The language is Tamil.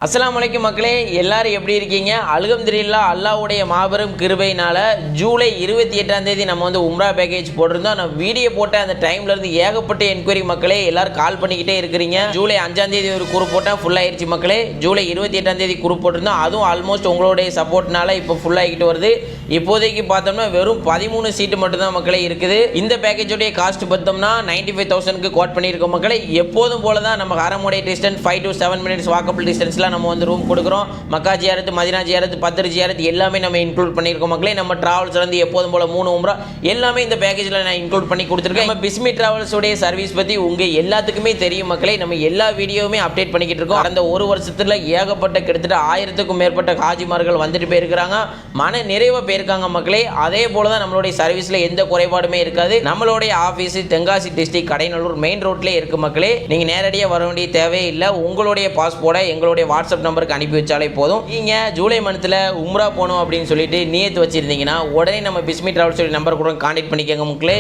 அஸ்ஸலாமு அலைக்கும் மக்களே, எல்லாரும் எப்படி இருக்கீங்க? அல்ஹம்துலில்லாஹ், அல்லாஹ்வுடைய மாபெரும் கிருபையினால ஜூலை 28ஆம் தேதி நம்ம உம்ரா பேக்கேஜ் போட்டிருந்தோம். நான் வீடியோ போட்ட அந்த டைம்ல இருந்து ஏகப்பட்ட என்கொயரி மக்களே, எல்லாரும் கால் பண்ணிக்கிட்டே இருக்கிறீங்க. ஜூலை 5ஆம் தேதி ஒரு குரூப் போட்டா ஃபுல் ஆயிருச்சு மக்களே. ஜூலை 28ஆம் தேதி குரூப் போட்டிருந்தோம். அதுவும் ஆல்மோஸ்ட் உங்களுடைய சப்போர்ட்னால இப்போ ஃபுல் ஆகிட்டு வருது. இப்போதைக்கு பார்த்தோம்னா வெறும் 13 சீட்டு மட்டும்தான் மக்களே இருக்குது. இந்த பேக்கேஜோடைய காஸ்ட் பார்த்தோம்னா 95,000க்கு கோட் பண்ணியிருக்கோம் மக்களே. எப்போதும் போல தான் நம்ம ஹரமுடைய டிஸ்டன்ஸ் 5 to 7 minutes வாக்கபிள் டிஸ்டன்ஸ்ல நம்ம ரூம் கொடுக்குறோம். மக்கா ஜியாரத், மதினா ஜியாரத், பத்ர் ஜியாரத் எல்லாமே நம்ம இன்க்ளூட் பண்ணியிருக்கோம் மக்களே. நம்ம டிராவல்ஸ் வந்து எப்போதும் போல 3 உம்ரா எல்லாமே இந்த பேக்கேஜில் நான் இன்க்ளூட் பண்ணி கொடுத்துருக்கேன். நம்ம பிஸ்மி டிராவல்ஸோடைய சர்வீஸ் பற்றி உங்கள் எல்லாத்துக்குமே தெரியும் மக்களே. நம்ம எல்லா வீடியோவுமே அப்டேட் பண்ணிக்கிட்டு இருக்கோம். கடந்த ஒரு வருஷத்தில் ஏகப்பட்ட கிட்டத்தட்ட 1000க்கும் மேற்பட்ட ஹாஜிமார்கள் வந்துட்டு போயிருக்கிறாங்க. மன நிறைவாக போயிருக்காங்க மக்களே. அதே போல தான் நம்மளுடைய சர்வீஸில் எந்த குறைபாடுமே இருக்காது. நம்மளுடைய office Tenkasi district Kadayanallur main ரோட்லேயே இருக்குது மக்களே. நீங்கள் நேரடியாக வர வேண்டிய தேவையே இல்லை. உங்களுடைய பாஸ்போர்ட்டை எங்களுடைய வாட்ஸ்அப் நம்பருக்கு அனுப்பி வச்சாலே போதும். நீங்கள் ஜூலை மந்த்தில் உம்ரா போகணும் அப்படின்னு சொல்லிட்டு நியத்து வச்சுருந்தீங்கன்னா உடனே நம்ம பிஸ்மி டிராவல்ஸோட நம்பர் கூட கான்டாக்ட் பண்ணிக்கோங்க மக்களே.